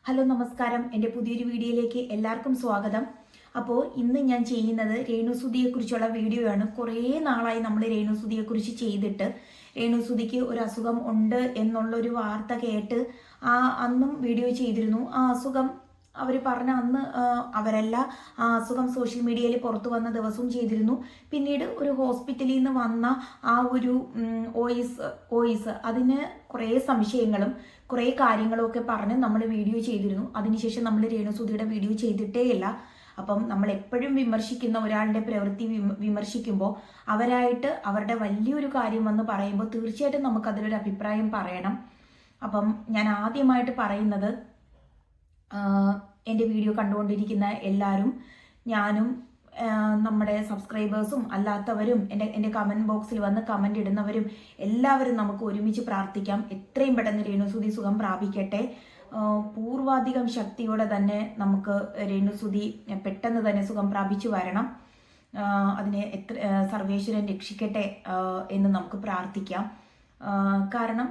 Hello നമസ്കാരം, എൻ്റെ പുതിയൊരു വീഡിയോയിലേക്ക് എല്ലാവർക്കും സ്വാഗതം. അപ്പോൾ ഇന്ന് ഞാൻ ചെയ്യുന്നത് രേണുസുതിയെക്കുറിച്ചുള്ള വീഡിയോ ആണ്. കുറേ നാളായി നമ്മൾ രേണുസുതിയെക്കുറിച്ച് ചെയ്തിട്ട് രേണുസുതിക്ക് ഒരു അസുഖം ഉണ്ട് എന്നുള്ളൊരു വാർത്ത കേട്ട് അന്നും വീഡിയോ ചെയ്തിരുന്നു. ആ അസുഖം അവർ പറഞ്ഞ അന്ന് അവരല്ല, ആ അസുഖം സോഷ്യൽ മീഡിയയിൽ പുറത്തു വന്ന ദിവസവും ചെയ്തിരുന്നു. പിന്നീട് ഒരു ഹോസ്പിറ്റലിൽ നിന്ന് വന്ന ആ ഒരു ഓയിസ് അതിന് കുറേ സംശയങ്ങളും കുറേ കാര്യങ്ങളും ഒക്കെ പറഞ്ഞ് നമ്മൾ വീഡിയോ ചെയ്തിരുന്നു. അതിനുശേഷം നമ്മൾ രേണുസുതിയുടെ വീഡിയോ ചെയ്തിട്ടേയില്ല. അപ്പം നമ്മൾ എപ്പോഴും വിമർശിക്കുന്ന ഒരാളുടെ പ്രവൃത്തി വിമർശിക്കുമ്പോൾ അവരായിട്ട് അവരുടെ വലിയൊരു കാര്യം വന്ന് പറയുമ്പോൾ തീർച്ചയായിട്ടും നമുക്കതിലൊരു അഭിപ്രായം പറയണം. അപ്പം ഞാൻ ആദ്യമായിട്ട് പറയുന്നത്, എൻ്റെ വീഡിയോ കണ്ടുകൊണ്ടിരിക്കുന്ന എല്ലാവരും, ഞാനും നമ്മുടെ സബ്സ്ക്രൈബേഴ്സും അല്ലാത്തവരും എൻ്റെ കമൻറ്റ് ബോക്സിൽ വന്ന് കമൻ്റ് ഇടുന്നവരും എല്ലാവരും നമുക്ക് ഒരുമിച്ച് പ്രാർത്ഥിക്കാം. എത്രയും പെട്ടെന്ന് രേണുസുതി സുഖം പ്രാപിക്കട്ടെ. പൂർവാധികം ശക്തിയോടെ തന്നെ നമുക്ക് രേണുസുതി പെട്ടെന്ന് തന്നെ സുഖം പ്രാപിച്ചു വരണം. അതിനെ സർവേശ്വരൻ രക്ഷിക്കട്ടെ എന്ന് നമുക്ക് പ്രാർത്ഥിക്കാം. കാരണം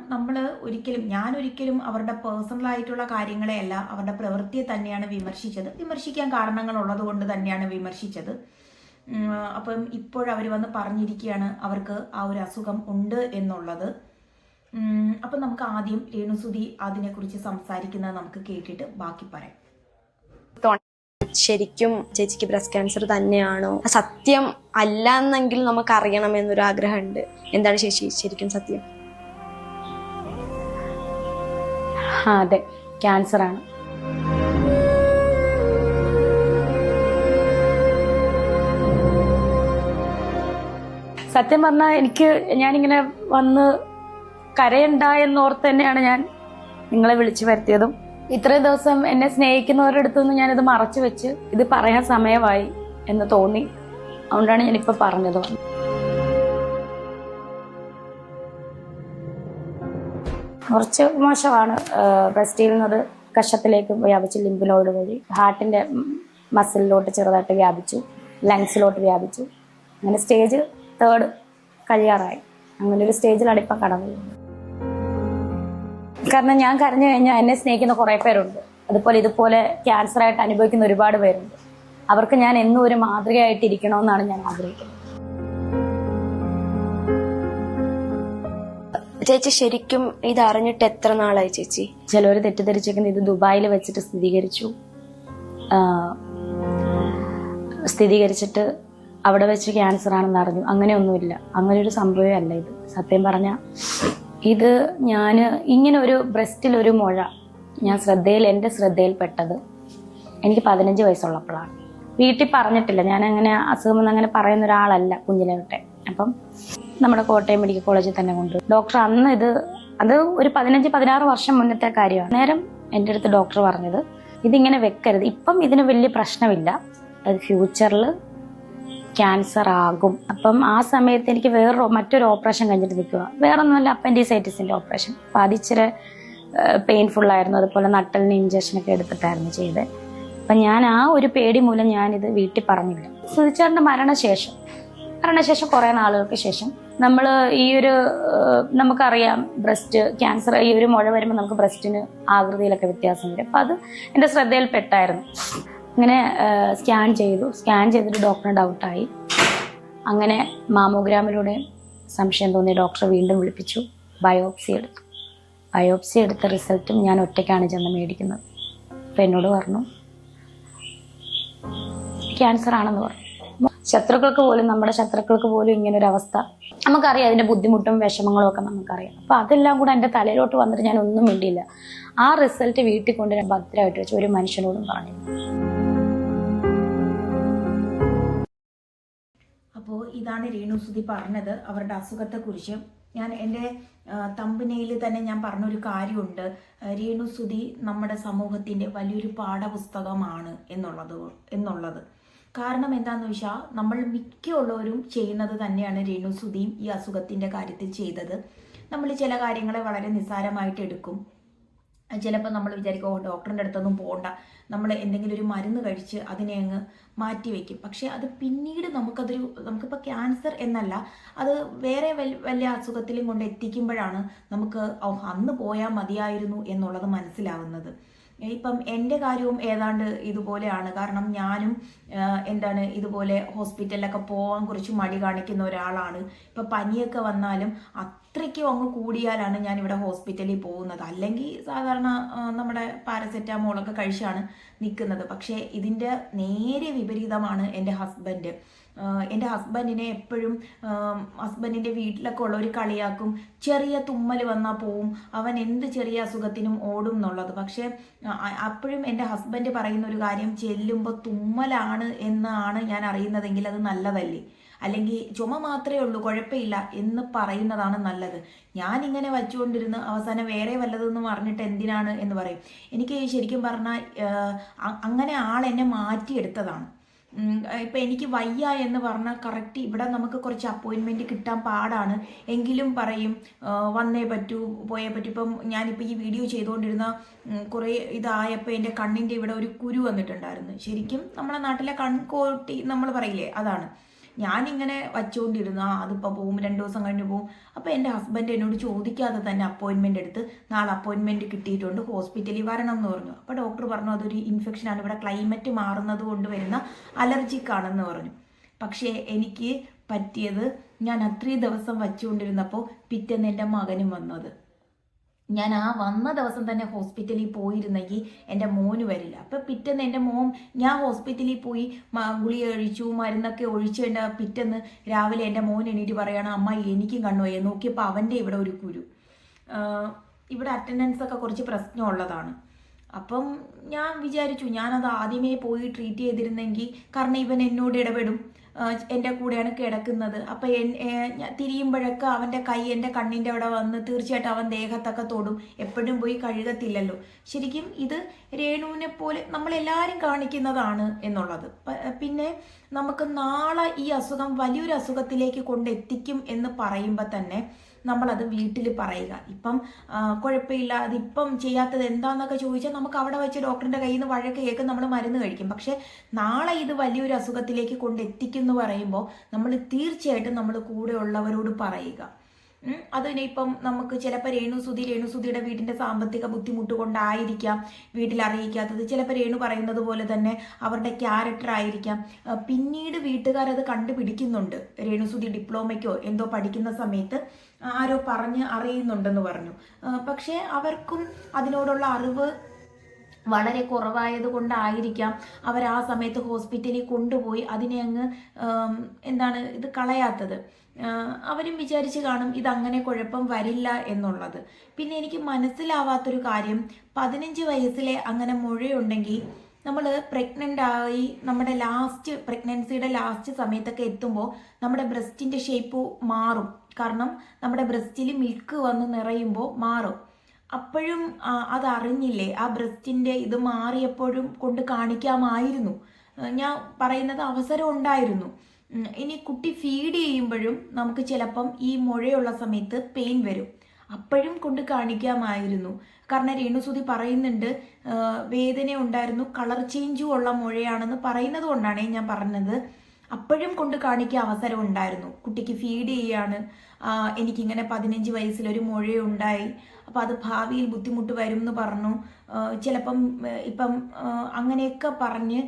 ഞാനൊരിക്കലും അവരുടെ പേഴ്സണലായിട്ടുള്ള കാര്യങ്ങളെയല്ല, അവരുടെ പ്രവൃത്തിയെ തന്നെയാണ് വിമർശിച്ചത്. വിമർശിക്കാൻ കാരണങ്ങളുള്ളത് കൊണ്ട് തന്നെയാണ് വിമർശിച്ചത്. അപ്പം ഇപ്പോഴവർ വന്ന് പറഞ്ഞിരിക്കുകയാണ് അവർക്ക് ആ ഒരു അസുഖം ഉണ്ട് എന്നുള്ളത്. അപ്പം നമുക്ക് ആദ്യം രേണുസുതി അതിനെക്കുറിച്ച് സംസാരിക്കുന്നത് നമുക്ക് കേട്ടിട്ട് ബാക്കി പറയാം. ശരിക്കും ചേച്ചിക്ക് ബ്രസ്റ്റ് ക്യാൻസർ തന്നെയാണോ? സത്യം അല്ല എന്നെങ്കിൽ നമുക്ക് അറിയണം എന്നൊരു ആഗ്രഹമുണ്ട്. എന്താണ് ചേച്ചി ശരിക്കും സത്യം? അതെ, ക്യാൻസർ ആണ്. സത്യം പറഞ്ഞാൽ ഞാനിങ്ങനെ വന്ന് കരയണ്ട എന്നോർത്ത് തന്നെയാണ് ഞാൻ നിങ്ങളെ വിളിച്ചു വരുത്തിയതും. ഇത്രയും ദിവസം എന്നെ സ്നേഹിക്കുന്നവരുടെ അടുത്തുനിന്ന് ഞാനിത് മറച്ചു വെച്ച് ഇത് പറയാൻ സമയമായി എന്ന് തോന്നി. അതുകൊണ്ടാണ് ഞാനിപ്പോൾ പറഞ്ഞത്. കുറച്ച് മോശമാണ്. ബ്രസ്റ്റിൽ നിന്നത് കഷത്തിലേക്ക് വ്യാപിച്ചു, ലിംബ് വഴി ഹാർട്ടിന്റെ മസിലിലോട്ട് ചെറുതായിട്ട് വ്യാപിച്ചു, ലങ്സിലോട്ട് വ്യാപിച്ചു. അങ്ങനെ സ്റ്റേജ് 3 കഴിയാറായി. അങ്ങനെ ഒരു സ്റ്റേജിലാണ് ഇപ്പം കടന്നത്. കാരണം ഞാൻ കരഞ്ഞു കഴിഞ്ഞാൽ എന്നെ സ്നേഹിക്കുന്ന കുറേ പേരുണ്ട്. അതുപോലെ ഇതുപോലെ ക്യാൻസറായിട്ട് അനുഭവിക്കുന്ന ഒരുപാട് പേരുണ്ട്. അവർക്ക് ഞാൻ എന്നും ഒരു മാതൃകയായിട്ട് ഇരിക്കണമെന്നാണ് ഞാൻ ആഗ്രഹിക്കുന്നത്. ചേച്ചി ശരിക്കും ഇത് അറിഞ്ഞിട്ട് എത്ര നാളായി ചേച്ചി? ചിലവർ തെറ്റിദ്ധരിച്ചിരിക്കുന്നത് ഇത് ദുബായിൽ വെച്ചിട്ട് സ്ഥിരീകരിച്ചിട്ട് അവിടെ വെച്ച് ക്യാൻസർ ആണെന്ന് അറിഞ്ഞു. അങ്ങനെയൊന്നുമില്ല, അങ്ങനെ ഒരു സംഭവമേ അല്ല ഇത്. സത്യം പറഞ്ഞാൽ ഇത് ഞാൻ ഇങ്ങനെ ഒരു ബ്രസ്റ്റിലൊരു മുഴ എൻ്റെ ശ്രദ്ധയിൽപ്പെട്ടത് എനിക്ക് 15 വയസ്സുള്ളപ്പോഴാണ്. വീട്ടിൽ പറഞ്ഞിട്ടില്ല. ഞാൻ അങ്ങനെ അസുഖമെന്ന് അങ്ങനെ പറയുന്ന ഒരാളല്ല കുഞ്ഞിലെ തൊട്ടേ. അപ്പം നമ്മുടെ കോട്ടയം മെഡിക്കൽ കോളേജിൽ തന്നെ കൊണ്ട് ഡോക്ടർ അന്ന് അത് ഒരു 15-16 വർഷം മുന്നത്തെ കാര്യമാണ്. നേരം എൻ്റെ അടുത്ത് ഡോക്ടർ പറഞ്ഞത് ഇതിങ്ങനെ വെക്കരുത്, ഇപ്പം ഇതിന് വലിയ പ്രശ്നമില്ല, അത് ഫ്യൂച്ചറിൽ ക്യാൻസർ ആകും. അപ്പം ആ സമയത്ത് എനിക്ക് മറ്റൊരു ഓപ്പറേഷൻ കഴിഞ്ഞിട്ട് നിൽക്കുക. വേറൊന്നുമല്ല, അപ്പൻഡിസൈറ്റിസിൻ്റെ ഓപ്പറേഷൻ. അപ്പം അതിച്ചിരി പെയിൻഫുള്ളായിരുന്നു. അതുപോലെ നട്ടലിന് ഇഞ്ചക്ഷനൊക്കെ എടുത്തിട്ടായിരുന്നു ചെയ്തത്. അപ്പം ഞാൻ ആ ഒരു പേടി മൂലം ഞാനിത് വീട്ടിൽ പറഞ്ഞില്ല. സുധിച്ചേട്ടൻ്റെ മരണശേഷം കുറേ നാളുകൾക്ക് ശേഷം നമ്മൾ നമുക്കറിയാം ബ്രസ്റ്റ് ക്യാൻസർ, ഈ ഒരു മുഴ വരുമ്പോൾ നമുക്ക് ബ്രസ്റ്റിന് ആകൃതിയിലൊക്കെ വ്യത്യാസം വരും. അപ്പം അത് എൻ്റെ ശ്രദ്ധയിൽപ്പെട്ടായിരുന്നു. അങ്ങനെ സ്കാൻ ചെയ്തിട്ട് ഡോക്ടറിന് ഡൗട്ടായി. അങ്ങനെ മാമോഗ്രാമിലൂടെ സംശയം തോന്നി ഡോക്ടറെ വീണ്ടും വിളിപ്പിച്ചു. ബയോപ്സി എടുത്ത റിസൾട്ടും ഞാൻ ഒറ്റയ്ക്കാണ് ചെന്ന് മേടിക്കുന്നത്. അപ്പം എന്നോട് പറഞ്ഞു ക്യാൻസർ ആണെന്ന് പറഞ്ഞു. നമ്മുടെ ശത്രുക്കൾക്ക് പോലും ഇങ്ങനൊരു അവസ്ഥ നമുക്കറിയാം. അതിൻ്റെ ബുദ്ധിമുട്ടും വിഷമങ്ങളും ഒക്കെ നമുക്കറിയാം. അപ്പം അതെല്ലാം കൂടെ എൻ്റെ തലയിലോട്ട് വന്നിട്ട് ഞാൻ ഒന്നും മിണ്ടിയില്ല. ആ റിസൾട്ട് വീട്ടിൽ കൊണ്ട് ഞാൻ ഭദ്രമായിട്ട് വെച്ച് ഒരു മനുഷ്യനോടും പറഞ്ഞു. അപ്പോൾ ഇതാണ് രേണുസുതി പറഞ്ഞത് അവരുടെ അസുഖത്തെക്കുറിച്ച്. ഞാൻ എൻ്റെ തമ്പനയിൽ തന്നെ ഞാൻ പറഞ്ഞൊരു കാര്യമുണ്ട്. രേണുസുതി നമ്മുടെ സമൂഹത്തിൻ്റെ വലിയൊരു പാഠപുസ്തകമാണ് എന്നുള്ളത്. കാരണം എന്താണെന്ന് വെച്ചാൽ നമ്മൾ മിക്കുള്ളവരും ചെയ്യുന്നത് തന്നെയാണ് രേണുസുതിയും ഈ അസുഖത്തിൻ്റെ കാര്യത്തിൽ ചെയ്തത്. നമ്മൾ ചില കാര്യങ്ങളെ വളരെ നിസ്സാരമായിട്ട് എടുക്കും. ചിലപ്പോൾ നമ്മൾ വിചാരിക്കും ഡോക്ടറിൻ്റെ അടുത്തൊന്നും പോകണ്ട, നമ്മൾ എന്തെങ്കിലും ഒരു മരുന്ന് കഴിച്ച് അതിനെ അങ്ങ് മാറ്റി വയ്ക്കും. പക്ഷേ അത് പിന്നീട് നമുക്കിപ്പോൾ ക്യാൻസർ എന്നല്ല, അത് വേറെ വലിയ അസുഖത്തിലും കൊണ്ട് എത്തിക്കുമ്പോഴാണ് നമുക്ക് അന്ന് പോയാൽ മതിയായിരുന്നു എന്നുള്ളത് മനസ്സിലാവുന്നത്. ഇപ്പം എൻ്റെ കാര്യവും ഏതാണ്ട് ഇതുപോലെയാണ്. കാരണം ഞാനും ഇതുപോലെ ഹോസ്പിറ്റലിലൊക്കെ പോകാൻ കുറച്ച് മടി കാണിക്കുന്ന ഒരാളാണ്. ഇപ്പം പനിയൊക്കെ വന്നാലും അത്രയ്ക്കും അങ്ങ് കൂടിയാലാണ് ഞാൻ ഇവിടെ ഹോസ്പിറ്റലിൽ പോകുന്നത്. അല്ലെങ്കിൽ സാധാരണ നമ്മുടെ പാരസെറ്റാമോളൊക്കെ കഴിച്ചാണ് നിൽക്കുന്നത്. പക്ഷേ ഇതിൻ്റെ നേരെ വിപരീതമാണ് എൻ്റെ ഹസ്ബൻഡ്. എൻ്റെ ഹസ്ബൻഡിനെ എപ്പോഴും ഹസ്ബൻഡിൻ്റെ വീട്ടിലൊക്കെ ഉള്ളവർ കളിയാക്കും. ചെറിയ തുമ്മൽ വന്നാൽ പോവും, അവൻ എന്ത് ചെറിയ അസുഖത്തിനും ഓടും എന്നുള്ളത്. പക്ഷേ അപ്പോഴും എൻ്റെ ഹസ്ബൻഡ് പറയുന്ന ഒരു കാര്യം, ചെല്ലുമ്പോൾ തുമ്മലാണ് എന്നാണ് ഞാൻ അറിയുന്നതെങ്കിൽ അത് നല്ലതല്ലേ, അല്ലെങ്കിൽ ചുമ മാത്രമേ ഉള്ളൂ കുഴപ്പമില്ല എന്ന് പറയുന്നതാണ് നല്ലത്. ഞാനിങ്ങനെ വച്ചുകൊണ്ടിരുന്ന് അവസാനം വേറെ വല്ലതെന്ന് പറഞ്ഞിട്ട് എന്തിനാണ് എന്ന് പറയും. എനിക്ക് ശരിക്കും പറഞ്ഞാൽ അങ്ങനെ ആളെന്നെ മാറ്റിയെടുത്തതാണ്. ഇപ്പം എനിക്ക് വയ്യ എന്ന് പറഞ്ഞാൽ കറക്റ്റ് ഇവിടെ നമുക്ക് കുറച്ച് അപ്പോയിൻമെൻറ്റ് കിട്ടാൻ പാടാണ്. എങ്കിലും പറയും വന്നേ പറ്റൂ, പോയേ പറ്റൂ. ഇപ്പം ഞാനിപ്പോൾ ഈ വീഡിയോ ചെയ്തുകൊണ്ടിരുന്ന കുറേ ഇതായപ്പോൾ എൻ്റെ കണ്ണിൻ്റെ ഇവിടെ ഒരു കുരു വന്നിട്ടുണ്ടായിരുന്നു. ശരിക്കും നമ്മളെ നാട്ടിലെ കൺകോട്ടി നമ്മൾ പറയില്ലേ, അതാണ്. ഞാനിങ്ങനെ വച്ചുകൊണ്ടിരുന്നു, അതിപ്പോൾ പോവും, 2 ദിവസം കഴിഞ്ഞ് പോവും. അപ്പോൾ എൻ്റെ ഹസ്ബൻഡ് എന്നോട് ചോദിക്കാതെ തന്നെ അപ്പോയിൻമെൻ്റ് എടുത്ത് നാളെ അപ്പോയിൻമെൻറ്റ് കിട്ടിയിട്ടുണ്ട്, ഹോസ്പിറ്റലിൽ വരണം എന്ന് പറഞ്ഞു. അപ്പോൾ ഡോക്ടർ പറഞ്ഞു അതൊരു ഇൻഫെക്ഷനാണ്, ഇവിടെ ക്ലൈമറ്റ് മാറുന്നത് കൊണ്ട് വരുന്ന അലർജിക്കാണെന്ന് പറഞ്ഞു. പക്ഷേ എനിക്ക് പറ്റിയത്, ഞാൻ അത്രയും ദിവസം വച്ചുകൊണ്ടിരുന്നപ്പോൾ പിറ്റേന്ന് എൻ്റെ മകനും വന്നത്. ഞാൻ ആ വന്ന ദിവസം തന്നെ ഹോസ്പിറ്റലിൽ പോയിരുന്നെങ്കിൽ എൻ്റെ മോന് വരില്ല. അപ്പം പിറ്റേന്ന് എൻ്റെ മോൻ, ഞാൻ ഹോസ്പിറ്റലിൽ പോയി ഗുളിക കഴിച്ചു, മരുന്നൊക്കെ ഒഴിച്ചേണ്ട പിറ്റേന്ന് രാവിലെ എൻ്റെ മോൻ എണീറ്റ് പറയാണ്, അമ്മ എനിക്കും കണ്ണുപോയി. നോക്കിയപ്പോൾ അവൻ്റെ ഇവിടെ ഒരു കുരു. ഇവിടെ അറ്റൻഡൻസ് ഒക്കെ കുറച്ച് പ്രശ്നമുള്ളതാണ്. അപ്പം ഞാൻ വിചാരിച്ചു ഞാനത് ആദ്യമേ പോയി ട്രീറ്റ് ചെയ്തിരുന്നെങ്കിൽ, കാരണം ഇവൻ എന്നോട് ഇടപെടും, എൻ്റെ കൂടെയാണ് കിടക്കുന്നത്. അപ്പം തിരിയുമ്പോഴൊക്കെ അവൻ്റെ കൈ എൻ്റെ കണ്ണിൻ്റെ അവിടെ വന്ന് തീർച്ചയായിട്ടും അവൻ ദേഹത്തൊക്കെ തൊടും. എപ്പോഴും പോയി കഴുകത്തില്ലല്ലോ. ശരിക്കും ഇത് രേണുവിനെ പോലെ നമ്മളെല്ലാവരും കാണിക്കുന്നതാണ് എന്നുള്ളത്. പിന്നെ നമുക്ക് നാളെ ഈ അസുഖം വലിയൊരു അസുഖത്തിലേക്ക് കൊണ്ടെത്തിക്കും എന്ന് പറയുമ്പോൾ തന്നെ നമ്മളത് വീട്ടിൽ പറയുക. ഇപ്പം കുഴപ്പമില്ല, അതിപ്പം ചെയ്യാത്തത് എന്താണെന്നൊക്കെ ചോദിച്ചാൽ നമുക്ക് അവിടെ വെച്ച് ഡോക്ടറിൻ്റെ കയ്യിൽ നിന്ന് വഴക്ക് കേൾക്കും, നമ്മൾ മരുന്ന് കഴിക്കും. പക്ഷേ നാളെ ഇത് വലിയൊരു അസുഖത്തിലേക്ക് കൊണ്ടെത്തിക്കും എന്ന് പറയുമ്പോൾ നമ്മൾ തീർച്ചയായിട്ടും നമ്മൾ കൂടെ ഉള്ളവരോട് പറയുക. അതിനിപ്പം നമുക്ക് ചിലപ്പോൾ രേണുസുതിയുടെ വീടിൻ്റെ സാമ്പത്തിക ബുദ്ധിമുട്ട് കൊണ്ടായിരിക്കാം വീട്ടിൽ അറിയിക്കാത്തത്. ചിലപ്പോൾ രേണു പറയുന്നത് പോലെ തന്നെ അവരുടെ ക്യാരക്ടർ ആയിരിക്കാം. പിന്നീട് വീട്ടുകാരത് കണ്ടുപിടിക്കുന്നുണ്ട്. രേണുസുതി ഡിപ്ലോമയ്ക്കോ എന്തോ പഠിക്കുന്ന സമയത്ത് ആരോ പറഞ്ഞ് അറിയുന്നുണ്ടെന്ന് പറഞ്ഞു. പക്ഷേ അവർക്കും അതിനോടുള്ള അറിവ് വളരെ കുറവായത് കൊണ്ടായിരിക്കാം അവർ ആ സമയത്ത് ഹോസ്പിറ്റലിൽ കൊണ്ടുപോയി അതിനെ അങ്ങ് ഇത് കളയാത്തത്. അവരും വിചാരിച്ച് കാണും ഇതങ്ങനെ കുഴപ്പം വരില്ല എന്നുള്ളത്. പിന്നെ എനിക്ക് മനസ്സിലാവാത്തൊരു കാര്യം, 15 വയസ്സിലെ അങ്ങനെ മുഴയുണ്ടെങ്കിൽ നമ്മൾ പ്രഗ്നൻ്റ് ആയി നമ്മുടെ പ്രഗ്നൻസിയുടെ ലാസ്റ്റ് സമയത്തൊക്കെ എത്തുമ്പോൾ നമ്മുടെ ബ്രസ്റ്റിൻ്റെ ഷേപ്പ് മാറും. കാരണം നമ്മുടെ ബ്രസ്റ്റിൽ മിൽക്ക് വന്ന് നിറയുമ്പോൾ മാറും. അപ്പോഴും അതറിഞ്ഞില്ലേ, ആ ബ്രസ്റ്റിൻ്റെ ഇത് മാറിയപ്പോഴും കൊണ്ട് കാണിക്കാമായിരുന്നു. ഞാൻ പറയുന്നത് അവസരം ഉണ്ടായിരുന്നു. ഇനി കുട്ടി ഫീഡ് ചെയ്യുമ്പോഴും നമുക്ക് ചിലപ്പം ഈ മുഴയുള്ള സമയത്ത് പെയിൻ വരും, അപ്പോഴും കൊണ്ട് കാണിക്കാമായിരുന്നു. കാരണം രേണുസുതി പറയുന്നുണ്ട് വേദന ഉണ്ടായിരുന്നു, കളർ ചേഞ്ചും ഉള്ള മുഴയാണെന്ന് പറയുന്നത് കൊണ്ടാണ് ഞാൻ പറഞ്ഞത്. അപ്പോഴും കൊണ്ട് കാണിക്കാൻ അവസരം ഉണ്ടായിരുന്നു. കുട്ടിക്ക് ഫീഡ് ചെയ്യാണ്, എനിക്കിങ്ങനെ 15 വയസ്സിലൊരു മുഴയുണ്ടായി, അപ്പം അത് ഭാവിയിൽ ബുദ്ധിമുട്ട് വരും എന്ന് പറഞ്ഞു. ചിലപ്പം അങ്ങനെയൊക്കെ പറഞ്ഞ്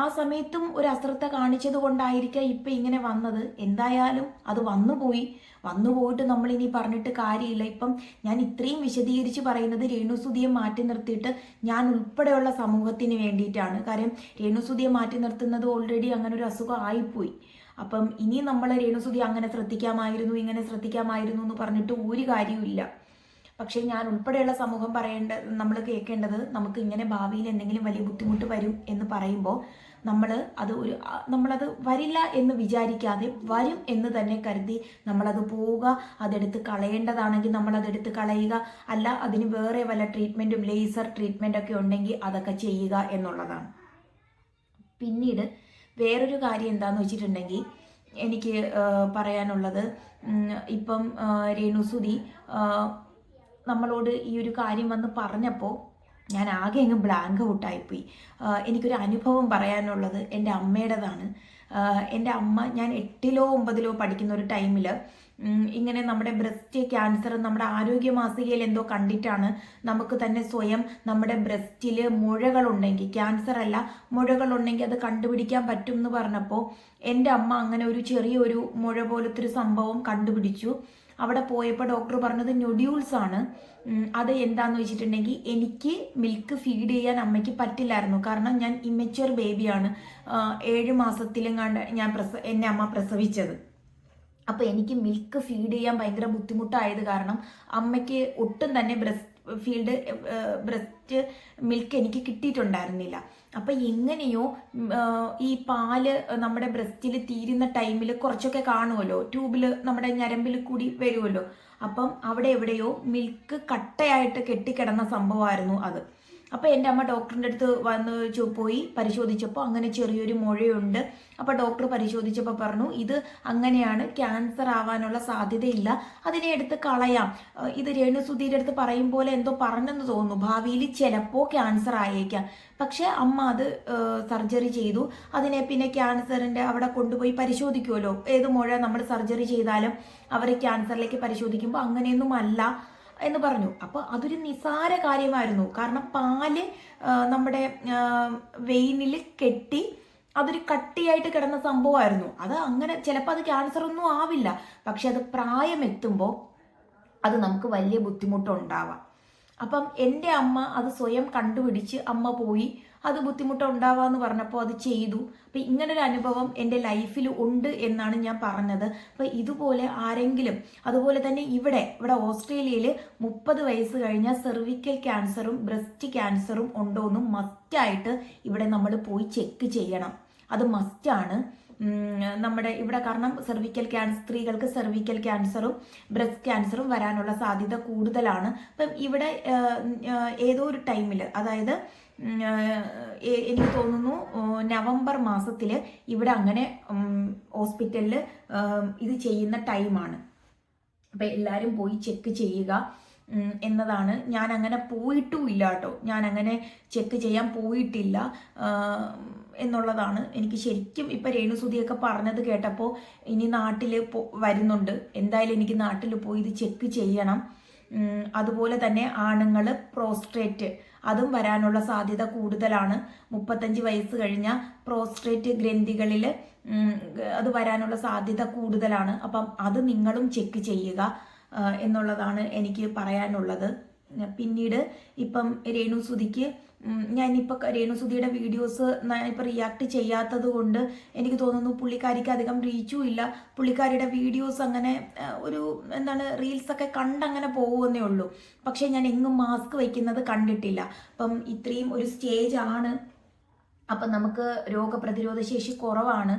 ആ സമയത്തും ഒരു അശ്രദ്ധ കാണിച്ചത് കൊണ്ടായിരിക്കാം ഇപ്പം ഇങ്ങനെ വന്നത്. എന്തായാലും അത് വന്നുപോയിട്ട് നമ്മളിനി പറഞ്ഞിട്ട് കാര്യമില്ല. ഇപ്പം ഞാൻ ഇത്രയും വിശദീകരിച്ച് പറയുന്നത് രേണുസുതിയെ മാറ്റി നിർത്തിയിട്ട് ഞാൻ ഉൾപ്പെടെയുള്ള സമൂഹത്തിന് വേണ്ടിയിട്ടാണ്. കാര്യം രേണുസുതിയെ മാറ്റി നിർത്തുന്നത് ഓൾറെഡി അങ്ങനെ ഒരു അസുഖം ആയിപ്പോയി. അപ്പം ഇനി നമ്മൾ രേണുസുതി അങ്ങനെ ശ്രദ്ധിക്കാമായിരുന്നു, ഇങ്ങനെ ശ്രദ്ധിക്കാമായിരുന്നു എന്ന് പറഞ്ഞിട്ട് ഒരു കാര്യമില്ല. പക്ഷേ ഞാൻ ഉൾപ്പെടെയുള്ള സമൂഹം നമ്മൾ കേൾക്കേണ്ടത്, നമുക്ക് ഇങ്ങനെ ഭാവിയിൽ എന്തെങ്കിലും വലിയ ബുദ്ധിമുട്ട് വരും എന്ന് പറയുമ്പോൾ നമ്മളത് വരില്ല എന്ന് വിചാരിക്കാതെ വരും എന്ന് തന്നെ കരുതി നമ്മളത് പോവുക. അതെടുത്ത് കളയേണ്ടതാണെങ്കിൽ നമ്മളതെടുത്ത് കളയുക. അല്ല അതിന് വേറെ വല്ല ട്രീറ്റ്മെൻറ്റും ലേസർ ട്രീറ്റ്മെൻറ്റൊക്കെ ഉണ്ടെങ്കിൽ അതൊക്കെ ചെയ്യുക എന്നുള്ളതാണ്. പിന്നീട് വേറൊരു കാര്യം എന്താണെന്ന് വെച്ചിട്ടുണ്ടെങ്കിൽ എനിക്ക് പറയാനുള്ളത്, ഇപ്പം രേണുസുതി നമ്മളോട് ഈ ഒരു കാര്യം വന്ന് പറഞ്ഞപ്പോൾ ഞാൻ ആകെ അങ്ങ് ബ്ലാങ്ക് ഔട്ടായിപ്പോയി. എനിക്കൊരു അനുഭവം പറയാനുള്ളത് എൻ്റെ അമ്മയുടേതാണ്. എൻ്റെ അമ്മ, ഞാൻ 8-9 പഠിക്കുന്ന ഒരു ടൈമിൽ ഇങ്ങനെ നമ്മുടെ ബ്രസ്റ്റ് ക്യാൻസർ നമ്മുടെ ആരോഗ്യ മാസികയിൽ എന്തോ കണ്ടിട്ടാണ് നമുക്ക് തന്നെ സ്വയം നമ്മുടെ ബ്രസ്റ്റിൽ മുഴകളുണ്ടെങ്കിൽ, ക്യാൻസർ അല്ല മുഴകളുണ്ടെങ്കിൽ അത് കണ്ടുപിടിക്കാൻ പറ്റും എന്ന് പറഞ്ഞപ്പോൾ എൻ്റെ അമ്മ അങ്ങനെ ഒരു ചെറിയൊരു മുഴ പോലത്തെ ഒരു സംഭവം കണ്ടുപിടിച്ചു. അവിടെ പോയപ്പോൾ ഡോക്ടർ പറഞ്ഞത് നൊഡ്യൂൾസ് ആണ്. അത് എന്താന്ന് വെച്ചിട്ടുണ്ടെങ്കിൽ എനിക്ക് മിൽക്ക് ഫീഡ് ചെയ്യാൻ അമ്മയ്ക്ക് പറ്റില്ലായിരുന്നു. കാരണം ഞാൻ ഇമ്മച്വർ ബേബിയാണ്. 7 മാസത്തിലും കണ്ട് എന്നെ അമ്മ പ്രസവിച്ചത്. അപ്പോൾ എനിക്ക് മിൽക്ക് ഫീഡ് ചെയ്യാൻ ഭയങ്കര ബുദ്ധിമുട്ടായത് കാരണം അമ്മയ്ക്ക് ഒട്ടും തന്നെ ബ്രസ്റ്റ് മിൽക്ക് എനിക്ക് കിട്ടിയിട്ടുണ്ടായിരുന്നില്ല. അപ്പം എങ്ങനെയോ ഈ പാല് നമ്മുടെ ബ്രസ്റ്റിൽ തീരുന്ന ടൈമിൽ കുറച്ചൊക്കെ കാണുമല്ലോ, ട്യൂബിൽ നമ്മുടെ ഞരമ്പിൽ കൂടി വരുമല്ലോ. അപ്പം അവിടെ എവിടെയോ മിൽക്ക് കട്ടയായിട്ട് കെട്ടിക്കിടന്ന സംഭവമായിരുന്നു അത്. അപ്പോൾ എൻ്റെ അമ്മ ഡോക്ടറിൻ്റെ അടുത്ത് വന്ന് പോയി പരിശോധിച്ചപ്പോൾ അങ്ങനെ ചെറിയൊരു മുഴയുണ്ട്. അപ്പോൾ ഡോക്ടർ പരിശോധിച്ചപ്പോൾ പറഞ്ഞു ഇത് അങ്ങനെയാണ്, ക്യാൻസർ ആവാനുള്ള സാധ്യതയില്ല, അതിനെ എടുത്ത് കളയാം. ഇത് രേണുസുധിയുടെ അടുത്ത് പറയും പോലെ എന്തോ പറഞ്ഞെന്ന് തോന്നുന്നു, ഭാവിയിൽ ചിലപ്പോൾ ക്യാൻസർ ആയേക്കാം. പക്ഷെ അമ്മ അത് സർജറി ചെയ്തു. അതിനെ പിന്നെ ക്യാൻസറിൻ്റെ അവിടെ കൊണ്ടുപോയി പരിശോധിക്കുമല്ലോ, ഏത് മുഴ നമ്മൾ സർജറി ചെയ്താലും അവർ ക്യാൻസറിലേക്ക് പരിശോധിക്കുമ്പോൾ അങ്ങനെയൊന്നും അല്ല എന്ന് പറഞ്ഞു. അപ്പോൾ അതൊരു നിസാര കാര്യമായിരുന്നു. കാരണം പാല് നമ്മുടെ വെയിനിൽ കെട്ടി അതൊരു കട്ടിയായിട്ട് കിടന്ന സംഭവമായിരുന്നു. അത് അങ്ങനെ ചിലപ്പോൾ അത് ക്യാൻസർ ഒന്നും ആവില്ല, പക്ഷെ അത് പ്രായമെത്തുമ്പോൾ അത് നമുക്ക് വലിയ ബുദ്ധിമുട്ടുണ്ടാവാം. അപ്പം എൻ്റെ അമ്മ അത് സ്വയം കണ്ടുപിടിച്ച് അമ്മ പോയി അത് ബുദ്ധിമുട്ടുണ്ടാവാന്ന് പറഞ്ഞപ്പോൾ അത് ചെയ്തു. അപ്പം ഇങ്ങനൊരു അനുഭവം എൻ്റെ ലൈഫിൽ ഉണ്ട് എന്നാണ് ഞാൻ പറഞ്ഞത്. അപ്പം ഇതുപോലെ ആരെങ്കിലും, അതുപോലെ തന്നെ ഇവിടെ ഓസ്ട്രേലിയയിൽ 30 വയസ്സ് കഴിഞ്ഞാൽ സെർവിക്കൽ ക്യാൻസറും ബ്രസ്റ്റ് ക്യാൻസറും ഉണ്ടോയെന്നും മസ്റ്റായിട്ട് ഇവിടെ നമ്മൾ പോയി ചെക്ക് ചെയ്യണം. അത് മസ്റ്റാണ് നമ്മുടെ ഇവിടെ. കാരണം സ്ത്രീകൾക്ക് സെർവിക്കൽ ക്യാൻസറും ബ്രസ്റ്റ് ക്യാൻസറും വരാനുള്ള സാധ്യത കൂടുതലാണ്. അപ്പം ഇവിടെ ഏതോ ഒരു ടൈമിൽ, അതായത് എനിക്ക് തോന്നുന്നു നവംബർ മാസത്തിൽ ഇവിടെ അങ്ങനെ ഹോസ്പിറ്റലിൽ ഇത് ചെയ്യുന്ന ടൈമാണ്. അപ്പം എല്ലാവരും പോയി ചെക്ക് ചെയ്യുക എന്നതാണ്. ഞാൻ അങ്ങനെ പോയിട്ടുമില്ല കേട്ടോ, ഞാൻ അങ്ങനെ ചെക്ക് ചെയ്യാൻ പോയിട്ടില്ല എന്നുള്ളതാണ്. എനിക്ക് ശരിക്കും ഇപ്പം രേണുസുധിയൊക്കെ പറഞ്ഞത് കേട്ടപ്പോൾ ഇനി നാട്ടിൽ വരുന്നുണ്ട്, എന്തായാലും എനിക്ക് നാട്ടിൽ പോയി ഇത് ചെക്ക് ചെയ്യണം. അതുപോലെ തന്നെ ആണുങ്ങൾ പ്രോസ്ട്രേറ്റ് അതും വരാനുള്ള സാധ്യത കൂടുതലാണ്. 35 വയസ്സ് കഴിഞ്ഞാൽ പ്രോസ്ട്രേറ്റ് ഗ്രന്ഥികളിൽ അത് വരാനുള്ള സാധ്യത കൂടുതലാണ്. അപ്പം അത് നിങ്ങളും ചെക്ക് ചെയ്യുക എന്നുള്ളതാണ് എനിക്ക് പറയാനുള്ളത്. പിന്നീട് ഇപ്പം രേണുസുധിക്ക് ഞാനിപ്പോൾ രേണുസുധിയുടെ വീഡിയോസ് ഇപ്പോൾ റിയാക്ട് ചെയ്യാത്തത് കൊണ്ട് എനിക്ക് തോന്നുന്നു പുള്ളിക്കാരിക്ക് അധികം റീച്ചും ഇല്ല. പുള്ളിക്കാരിയുടെ വീഡിയോസ് അങ്ങനെ ഒരു റീൽസൊക്കെ കണ്ടങ്ങനെ പോകുന്നേ ഉള്ളൂ. പക്ഷേ ഞാൻ എങ്ങും മാസ്ക് വയ്ക്കുന്നത് കണ്ടിട്ടില്ല. അപ്പം ഇത്രയും ഒരു സ്റ്റേജ് ആണ്. അപ്പം നമുക്ക് രോഗപ്രതിരോധ ശേഷി കുറവാണ്,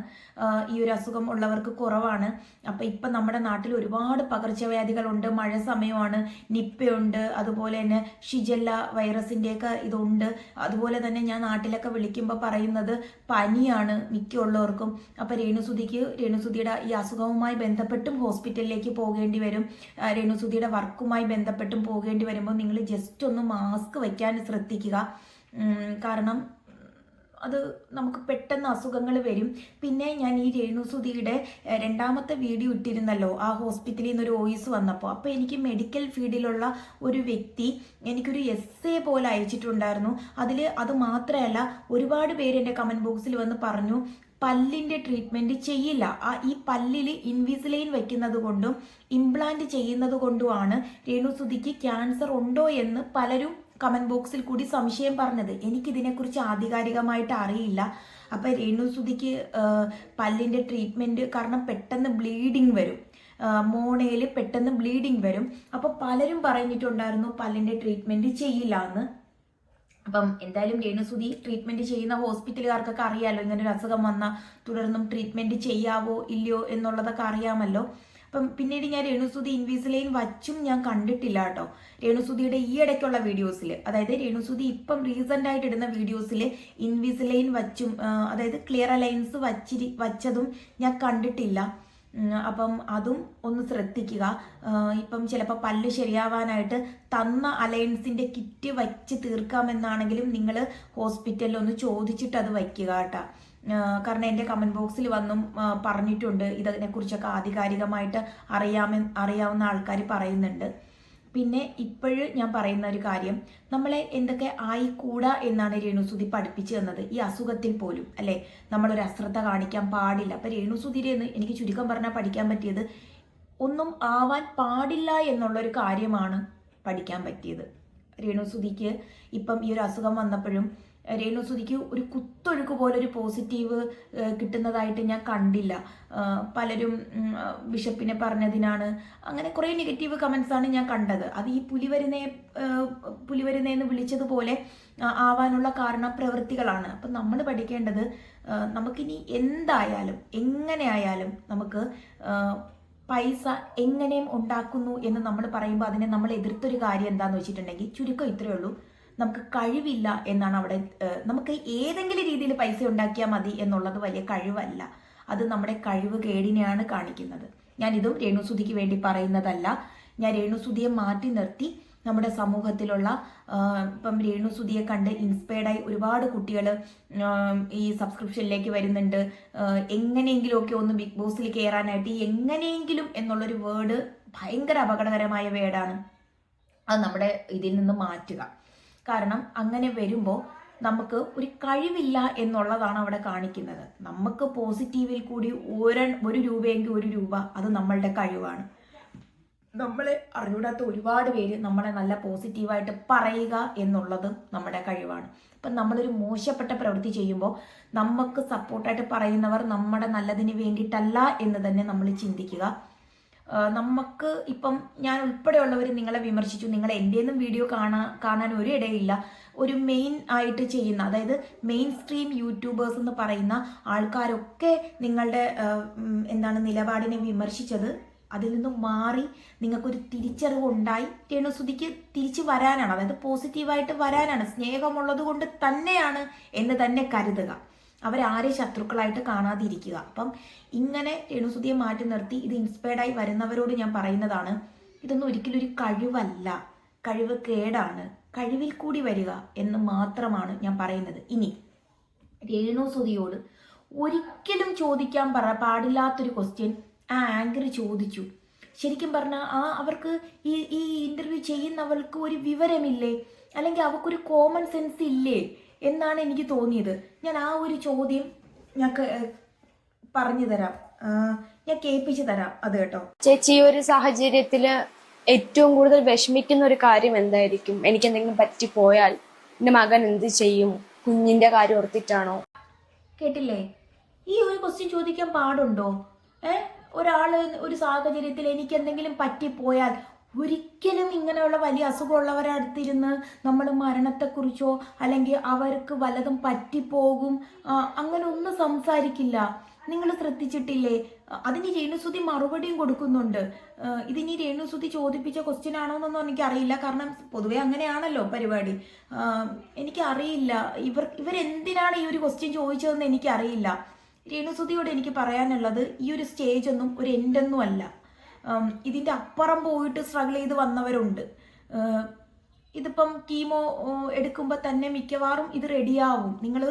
ഈ ഒരു അസുഖം ഉള്ളവർക്ക് കുറവാണ്. അപ്പം ഇപ്പം നമ്മുടെ നാട്ടിൽ ഒരുപാട് പകർച്ചവ്യാധികളുണ്ട്. മഴ സമയമാണ്, നിപ്പയുണ്ട്, അതുപോലെ തന്നെ ഷിജല്ല വൈറസിൻ്റെയൊക്കെ ഇതുണ്ട്. അതുപോലെ തന്നെ ഞാൻ നാട്ടിലൊക്കെ വിളിക്കുമ്പോൾ പറയുന്നത് പനിയാണ് മിക്കുള്ളവർക്കും. അപ്പം രേണുസുധിയുടെ ഈ അസുഖവുമായി ബന്ധപ്പെട്ടും ഹോസ്പിറ്റലിലേക്ക് പോകേണ്ടി വരും. രേണുസുധിയുടെ വർക്കുമായി ബന്ധപ്പെട്ടും പോകേണ്ടി വരുമ്പോൾ നിങ്ങൾ ജസ്റ്റ് ഒന്ന് മാസ്ക് വയ്ക്കാൻ ശ്രദ്ധിക്കുക. കാരണം അത് നമുക്ക് പെട്ടെന്ന് അസുഖങ്ങൾ വരും. പിന്നെ ഞാൻ ഈ രേണുസുധിയുടെ 2ാമത്തെ വീഡിയോ ഇട്ടിരുന്നല്ലോ, ആ ഹോസ്പിറ്റലിൽ നിന്നൊരു വോയിസ് വന്നപ്പോൾ. അപ്പോൾ എനിക്ക് മെഡിക്കൽ ഫീൽഡിലുള്ള ഒരു വ്യക്തി എനിക്കൊരു എസ്സേ പോലെ അയച്ചിട്ടുണ്ടായിരുന്നു. അത് മാത്രമല്ല, ഒരുപാട് പേര് എൻ്റെ കമൻറ്റ് ബോക്സിൽ വന്ന് പറഞ്ഞു പല്ലിൻ്റെ ട്രീറ്റ്മെൻറ്റ് ചെയ്യില്ല, ഈ പല്ലിൽ ഇൻവിസിലൈൻ വയ്ക്കുന്നത് കൊണ്ടും ഇംപ്ലാന്റ് ചെയ്യുന്നത് കൊണ്ടുമാണ് രേണുസുധിക്ക് ക്യാൻസർ ഉണ്ടോ എന്ന് പലരും കമൻറ്റ് ബോക്സിൽ കൂടി സംശയം പറഞ്ഞത്. എനിക്കിതിനെക്കുറിച്ച് ആധികാരികമായിട്ട് അറിയില്ല. അപ്പം രേണുസുധിക്ക് പല്ലിൻ്റെ ട്രീറ്റ്മെൻറ്റ്, കാരണം പെട്ടെന്ന് ബ്ലീഡിങ് വരും, മോണയിൽ പെട്ടെന്ന് ബ്ലീഡിങ് വരും. അപ്പോൾ പലരും പറഞ്ഞിട്ടുണ്ടായിരുന്നു പല്ലിൻ്റെ ട്രീറ്റ്മെൻറ്റ് ചെയ്യില്ല എന്ന്. അപ്പം എന്തായാലും രേണുസുധി ട്രീറ്റ്മെൻറ്റ് ചെയ്യുന്ന ഹോസ്പിറ്റലുകാർക്കൊക്കെ അറിയാമല്ലോ, ഇങ്ങനെ ഒരു അസുഖം വന്നാൽ തുടർന്നും ട്രീറ്റ്മെൻറ്റ് ചെയ്യാവോ ഇല്ലയോ എന്നുള്ളതൊക്കെ അറിയാമല്ലോ. അപ്പം പിന്നീട് ഞാൻ രേണുസുധി ഇൻവിസിലൈൻ വച്ചും ഞാൻ കണ്ടിട്ടില്ല കേട്ടോ. രേണുസുധിയുടെ ഈ ഇടയ്ക്കുള്ള വീഡിയോസിൽ, അതായത് രേണുസുധി ഇപ്പം റീസെൻ്റ് ആയിട്ട് ഇടുന്ന വീഡിയോസിൽ ഇൻവിസിലൈൻ വച്ചും, അതായത് ക്ലിയർ അലൈൻസ് വച്ചതും ഞാൻ കണ്ടിട്ടില്ല. അപ്പം അതും ഒന്ന് ശ്രദ്ധിക്കുക. ഇപ്പം ചിലപ്പോൾ പല്ല് ശരിയാവാനായിട്ട് തന്ന അലയൻസിൻ്റെ കിറ്റ് വച്ച് തീർക്കാമെന്നാണെങ്കിലും നിങ്ങൾ ഹോസ്പിറ്റലിൽ ഒന്ന് ചോദിച്ചിട്ട് അത് വയ്ക്കുക കേട്ടോ. കാരണം എൻ്റെ കമൻറ്റ് ബോക്സിൽ വന്നും പറഞ്ഞിട്ടുണ്ട്, ഇതിനെക്കുറിച്ചൊക്കെ ആധികാരികമായിട്ട് അറിയാവുന്ന ആൾക്കാർ പറയുന്നുണ്ട്. പിന്നെ ഇപ്പോഴും ഞാൻ പറയുന്ന ഒരു കാര്യം, നമ്മളെ എന്തൊക്കെ ആയിക്കൂടാ എന്നാണ് രേണുസുതി പഠിപ്പിച്ചു തന്നത് ഈ അസുഖത്തിൽ പോലും, അല്ലേ? നമ്മളൊരു അശ്രദ്ധ കാണിക്കാൻ പാടില്ല. അപ്പം രേണുസുതിരെന്ന് എനിക്ക് ചുരുക്കം പറഞ്ഞാൽ പഠിക്കാൻ പറ്റിയത് ഒന്നും ആവാൻ പാടില്ല എന്നുള്ളൊരു കാര്യമാണ് പഠിക്കാൻ പറ്റിയത്. രേണുസുതിക്ക് ഇപ്പം ഈ ഒരു അസുഖം വന്നപ്പോഴും രേണുസുതിക്ക് ഒരു കുത്തൊഴുക്ക് പോലെ ഒരു പോസിറ്റീവ് കിട്ടുന്നതായിട്ട് ഞാൻ കണ്ടില്ല. പലരും ബിഷപ്പിനെ പറഞ്ഞതിനാണ്, അങ്ങനെ കുറേ നെഗറ്റീവ് കമൻസാണ് ഞാൻ കണ്ടത്. അത് ഈ പുലിവരുന്നേന്ന് വിളിച്ചതുപോലെ ആവാനുള്ള കാരണം പ്രവൃത്തികളാണ്. അപ്പം നമ്മൾ പഠിക്കേണ്ടത്, നമുക്കിനി എന്തായാലും എങ്ങനെയായാലും നമുക്ക് പൈസ എങ്ങനെയും ഉണ്ടാക്കുന്നു എന്ന് നമ്മൾ പറയുമ്പോൾ അതിനെ നമ്മൾ എതിർത്തൊരു കാര്യം എന്താണെന്ന് വെച്ചിട്ടുണ്ടെങ്കിൽ ചുരുക്കം ഇത്രയേ ഉള്ളൂ, നമുക്ക് കഴിവില്ല എന്നാണ് അവിടെ. നമുക്ക് ഏതെങ്കിലും രീതിയിൽ പൈസ ഉണ്ടാക്കിയാൽ മതി എന്നുള്ളത് വലിയ കഴിവല്ല, അത് നമ്മുടെ കഴിവ് കേടിനെയാണ് കാണിക്കുന്നത്. ഞാനിതും രേണുസുതിക്ക് വേണ്ടി പറയുന്നതല്ല. ഞാൻ രേണുസുതിയെ മാറ്റി നിർത്തി നമ്മുടെ സമൂഹത്തിലുള്ള ഇപ്പം രേണുസുതിയെ കണ്ട് ഇൻസ്പയർഡായി ഒരുപാട് കുട്ടികൾ ഈ സബ്സ്ക്രിപ്ഷനിലേക്ക് വരുന്നുണ്ട്. എങ്ങനെയെങ്കിലുമൊക്കെ ഒന്ന് ബിഗ് ബോസിൽ കയറാനായിട്ട് ഈ എങ്ങനെയെങ്കിലും എന്നുള്ളൊരു വേർഡ് ഭയങ്കര അപകടകരമായ വേർഡാണ്. അത് നമ്മുടെ ഇതിൽ നിന്ന് മാറ്റുക. കാരണം അങ്ങനെ വരുമ്പോൾ നമുക്ക് ഒരു കഴിവില്ല എന്നുള്ളതാണ് അവിടെ കാണിക്കുന്നത്. നമുക്ക് പോസിറ്റീവിൽ കൂടി ഒരു രൂപയെങ്കിൽ ഒരു രൂപ അത് നമ്മളുടെ കഴിവാണ്. നമ്മളെ അറിഞ്ഞൂടാത്ത ഒരുപാട് പേര് നമ്മളെ നല്ല പോസിറ്റീവായിട്ട് പറയുക എന്നുള്ളത് നമ്മുടെ കഴിവാണ്. അപ്പം നമ്മളൊരു മോശപ്പെട്ട പ്രവൃത്തി ചെയ്യുമ്പോൾ നമുക്ക് സപ്പോർട്ടായിട്ട് പറയുന്നവർ നമ്മുടെ നല്ലതിന് വേണ്ടിയിട്ടല്ല എന്ന് തന്നെ നമ്മൾ ചിന്തിക്കുക. നമുക്ക് ഇപ്പം ഞാൻ ഉൾപ്പെടെയുള്ളവർ നിങ്ങളെ വിമർശിച്ചു, നിങ്ങൾ എൻ്റെയൊന്നും വീഡിയോ കാണാൻ ഒരു ഇടയില്ല. ഒരു മെയിൻ ആയിട്ട് ചെയ്യുന്ന, അതായത് മെയിൻ സ്ട്രീം യൂട്യൂബേഴ്സ് എന്ന് പറയുന്ന ആൾക്കാരൊക്കെ നിങ്ങളുടെ നിലപാടിനെ വിമർശിച്ചത് അതിൽ നിന്നും മാറി നിങ്ങൾക്കൊരു തിരിച്ചറിവ് ഉണ്ടായി രേണുസുതിക്ക് തിരിച്ചു വരാനാണ്, അതായത് പോസിറ്റീവായിട്ട് വരാനാണ്, സ്നേഹമുള്ളത് കൊണ്ട് തന്നെയാണ് എന്ന് തന്നെ കരുതുക. അവരാരെ ശത്രുക്കളായിട്ട് കാണാതിരിക്കുക. അപ്പം ഇങ്ങനെ രേണുസുതിയെ മാറ്റി നിർത്തി ഇത് ഇൻസ്പയർഡായി വരുന്നവരോട് ഞാൻ പറയുന്നതാണ്, ഇതൊന്നും ഒരിക്കലും ഒരു കഴിവല്ല, കഴിവ് കേടാണ്, കഴിവിൽ കൂടി വരിക എന്ന് മാത്രമാണ് ഞാൻ പറയുന്നത്. ഇനി രേണുസുതിയോട് ഒരിക്കലും ചോദിക്കാൻ പാടില്ലാത്തൊരു ക്വസ്റ്റ്യൻ ആ ആങ്കർ ചോദിച്ചു. ശരിക്കും പറഞ്ഞാൽ അവർക്ക് ഈ ഇന്റർവ്യൂ ചെയ്യുന്നവർക്ക് ഒരു വിവരമില്ലേ, അല്ലെങ്കിൽ അവർക്കൊരു കോമൺ സെൻസ് ഇല്ലേ എന്നാണ് എനിക്ക് തോന്നിയത്. ഞാൻ ആ ഒരു ചോദ്യം ഞാൻ പറഞ്ഞു തരാം, ഞാൻ കേൾപ്പിച്ചു തരാം അത് കേട്ടോ. ചേച്ചി, ഈ ഒരു സാഹചര്യത്തില് ഏറ്റവും കൂടുതൽ വിഷമിക്കുന്ന ഒരു കാര്യം എന്തായിരിക്കും? എനിക്ക് എന്തെങ്കിലും പറ്റിപ്പോയാൽ എന്റെ മകൻ എന്ത് ചെയ്യും? കുഞ്ഞിന്റെ കാര്യം ഓർത്തിട്ടാണോ? കേട്ടില്ലേ? ഈ ഒരു ക്വസ്റ്റ്യൻ ചോദിക്കാൻ പാടുണ്ടോ? ഒരാള് ഒരു സാഹചര്യത്തിൽ എനിക്ക് എന്തെങ്കിലും പറ്റിപ്പോയാൽ ഒരിക്കലും ഇങ്ങനെയുള്ള വലിയ അസുഖമുള്ളവരുടെ അടുത്തിരുന്ന് നമ്മൾ മരണത്തെക്കുറിച്ചോ അല്ലെങ്കിൽ അവർക്ക് വല്ലതും പറ്റിപ്പോകും അങ്ങനെ ഒന്നും സംസാരിക്കില്ല. നിങ്ങൾ ശ്രദ്ധിച്ചിട്ടില്ലേ? അതിന് രേണുസുതി മറുപടിയും കൊടുക്കുന്നുണ്ട്. ഇതിനി രേണുസുതി ചോദിപ്പിച്ച ക്വസ്റ്റ്യൻ ആണോ എന്നൊന്നും എനിക്കറിയില്ല, കാരണം പൊതുവെ അങ്ങനെയാണല്ലോ പരിപാടി. എനിക്കറിയില്ല ഇവരെന്തിനാണ് ഈ ഒരു ക്വസ്റ്റ്യൻ ചോദിച്ചതെന്ന് എനിക്കറിയില്ല. രേണുസുതിയോട് എനിക്ക് പറയാനുള്ളത്, ഈ ഒരു സ്റ്റേജ് ഒന്നും ഒരു എൻഡൊന്നും അല്ല. ഇതിൻ്റെ അപ്പുറം പോയിട്ട് സ്ട്രഗിൾ ചെയ്ത് വന്നവരുണ്ട്. ഇതിപ്പം കീമോ എടുക്കുമ്പോൾ തന്നെ മിക്കവാറും ഇത് റെഡിയാവും. നിങ്ങൾ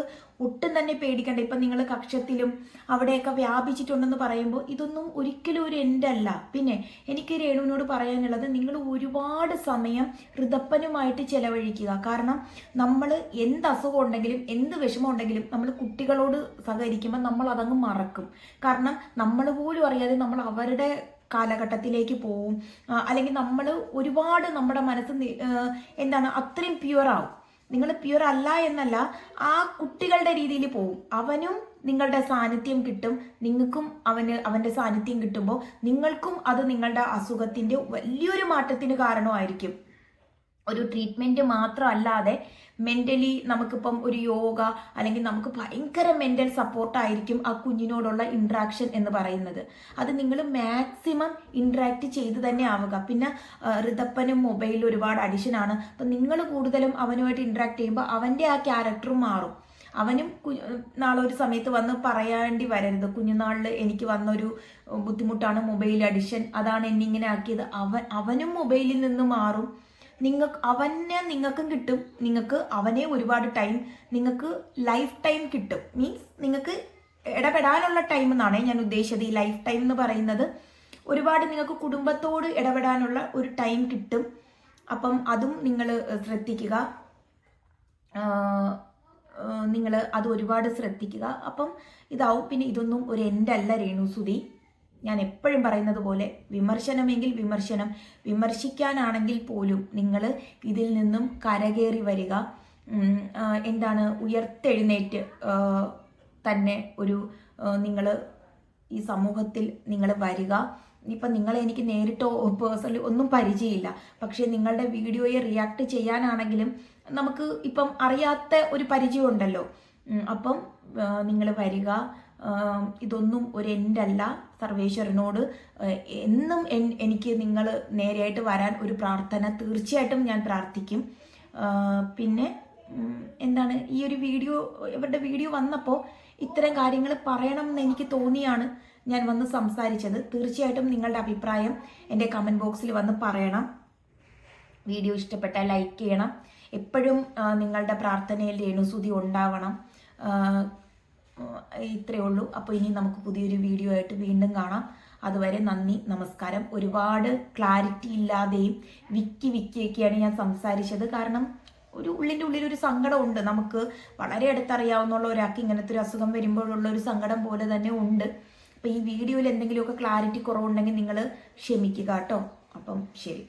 ഒട്ടും തന്നെ പേടിക്കണ്ട. ഇപ്പം നിങ്ങൾ കക്ഷത്തിലും അവിടെയൊക്കെ വ്യാപിച്ചിട്ടുണ്ടെന്ന് പറയുമ്പോൾ ഇതൊന്നും ഒരിക്കലും ഒരു എൻഡല്ല. പിന്നെ എനിക്ക് രേണുവിനോട് പറയാനുള്ളത്, നിങ്ങൾ ഒരുപാട് സമയം ഋതപ്പനുമായിട്ട് ചെലവഴിക്കുക. കാരണം നമ്മൾ എന്ത് അസുഖം ഉണ്ടെങ്കിലും എന്ത് വിഷമം ഉണ്ടെങ്കിലും നമ്മൾ കുട്ടികളോട് സഹകരിക്കുമ്പോൾ നമ്മൾ അതങ്ങ് മറക്കും. കാരണം നമ്മൾ പോലും അറിയാതെ നമ്മൾ അവരുടെ കാലഘട്ടത്തിലേക്ക് പോവും, അല്ലെങ്കിൽ നമ്മൾ ഒരുപാട് നമ്മുടെ മനസ്സ് അത്രയും പ്യുവറാവും. നിങ്ങൾ പ്യുവർ അല്ല എന്നല്ല, ആ കുട്ടികളുടെ രീതിയിൽ പോവും. അവനും നിങ്ങളുടെ സാന്നിധ്യം കിട്ടും, നിങ്ങൾക്കും അവൻ്റെ സാന്നിധ്യം കിട്ടുമ്പോൾ നിങ്ങൾക്കും അത് നിങ്ങളുടെ അസുഖത്തിൻ്റെ വലിയൊരു മാറ്റത്തിന് കാരണമായിരിക്കും. ഒരു ട്രീറ്റ്മെൻറ്റ് മാത്രമല്ലാതെ മെൻ്റലി നമുക്കിപ്പം ഒരു യോഗ അല്ലെങ്കിൽ നമുക്ക് ഭയങ്കര മെൻ്റൽ സപ്പോർട്ടായിരിക്കും ആ കുഞ്ഞിനോടുള്ള ഇൻട്രാക്ഷൻ എന്ന് പറയുന്നത്. അത് നിങ്ങൾ മാക്സിമം ഇൻട്രാക്ട് ചെയ്ത് തന്നെ ആവുക. പിന്നെ ഋതപ്പനും മൊബൈലിൽ ഒരുപാട് അഡിഷനാണ്. അപ്പം നിങ്ങൾ കൂടുതലും അവനുമായിട്ട് ഇൻട്രാക്ട് ചെയ്യുമ്പോൾ അവൻ്റെ ആ ക്യാരക്ടറും മാറും. അവനും നാളെ ഒരു സമയത്ത് വന്ന് പറയാണ്ടി വരരുത്, കുഞ്ഞുനാളിൽ എനിക്ക് വന്നൊരു ബുദ്ധിമുട്ടാണ് മൊബൈൽ അഡിക്ഷൻ, അതാണ് എന്നെ ഇങ്ങനെ ആക്കിയത്. അവനും മൊബൈലിൽ നിന്ന് മാറും, നിങ്ങൾക്കും കിട്ടും, നിങ്ങൾക്ക് അവനെ ഒരുപാട് ടൈം, നിങ്ങൾക്ക് ലൈഫ് ടൈം കിട്ടും. മീൻസ് നിങ്ങൾക്ക് ഇടപെടാനുള്ള ടൈം എന്നാണ് ഞാൻ ഉദ്ദേശിച്ചത്. ഈ ലൈഫ് ടൈം എന്ന് പറയുന്നത് ഒരുപാട് നിങ്ങൾക്ക് കുടുംബത്തോട് ഇടപെടാനുള്ള ഒരു ടൈം കിട്ടും. അപ്പം അതും നിങ്ങൾ ശ്രദ്ധിക്കുക, നിങ്ങൾ അത് ഒരുപാട് ശ്രദ്ധിക്കുക. അപ്പം ഇതാവും. പിന്നെ ഇതൊന്നും ഒരു എൻ്റെ അല്ല രേണുസുതി. ഞാൻ എപ്പോഴും പറയുന്നത് പോലെ വിമർശനമെങ്കിൽ വിമർശനം, വിമർശിക്കാനാണെങ്കിൽ പോലും നിങ്ങൾ ഇതിൽ നിന്നും കരകയറി വരിക. എന്താണ്, ഉയർത്തെഴുന്നേറ്റ് തന്നെ ഒരു നിങ്ങൾ ഈ സമൂഹത്തിൽ നിങ്ങൾ വരിക. ഇപ്പം നിങ്ങളെ എനിക്ക് നേരിട്ടോ പേഴ്സണലി ഒന്നും പരിചയമില്ല, പക്ഷേ നിങ്ങളുടെ വീഡിയോയെ റിയാക്ട് ചെയ്യാനാണെങ്കിലും നമുക്ക് ഇപ്പം അറിയാത്ത ഒരു പരിചയം ഉണ്ടല്ലോ. അപ്പം നിങ്ങൾ വരിക. ഇതൊന്നും ഒരു എൻ്റെ അല്ല. സർവേശ്വരനോട് എന്നും എനിക്ക് നിങ്ങൾ നേരെയായിട്ട് വരാൻ ഒരു പ്രാർത്ഥന തീർച്ചയായിട്ടും ഞാൻ പ്രാർത്ഥിക്കും. പിന്നെ എന്താണ്, ഈ ഒരു വീഡിയോ, ഇവരുടെ വീഡിയോ വന്നപ്പോൾ ഇത്തരം കാര്യങ്ങൾ പറയണം എന്ന് എനിക്ക് തോന്നിയാണ് ഞാൻ വന്ന് സംസാരിച്ചത്. തീർച്ചയായിട്ടും നിങ്ങളുടെ അഭിപ്രായം എൻ്റെ കമൻറ്റ് ബോക്സിൽ വന്ന് പറയണം. വീഡിയോ ഇഷ്ടപ്പെട്ടാൽ ലൈക്ക് ചെയ്യണം. എപ്പോഴും നിങ്ങളുടെ പ്രാർത്ഥനയിൽ രേണുസുതി ഉണ്ടാവണം. ഇത്രയേ ഉള്ളൂ. അപ്പോൾ ഇനി നമുക്ക് പുതിയൊരു വീഡിയോ ആയിട്ട് വീണ്ടും കാണാം. അതുവരെ നന്ദി, നമസ്കാരം. ഒരുപാട് ക്ലാരിറ്റി ഇല്ലാതെയും വിക്കിയൊക്കെയാണ് ഞാൻ സംസാരിച്ചത്. കാരണം ഒരു ഉള്ളിൻ്റെ ഉള്ളിലൊരു സങ്കടമുണ്ട്. നമുക്ക് വളരെ അടുത്തറിയാവുന്ന ഒരാൾക്ക് ഇങ്ങനത്തെ ഒരു അസുഖം വരുമ്പോഴുള്ള ഒരു സങ്കടം പോലെ തന്നെ ഉണ്ട്. അപ്പോൾ ഈ വീഡിയോയിൽ എന്തെങ്കിലുമൊക്കെ ക്ലാരിറ്റി കുറവുണ്ടെങ്കിൽ നിങ്ങൾ ക്ഷമിക്കുക കേട്ടോ. അപ്പം ശരി.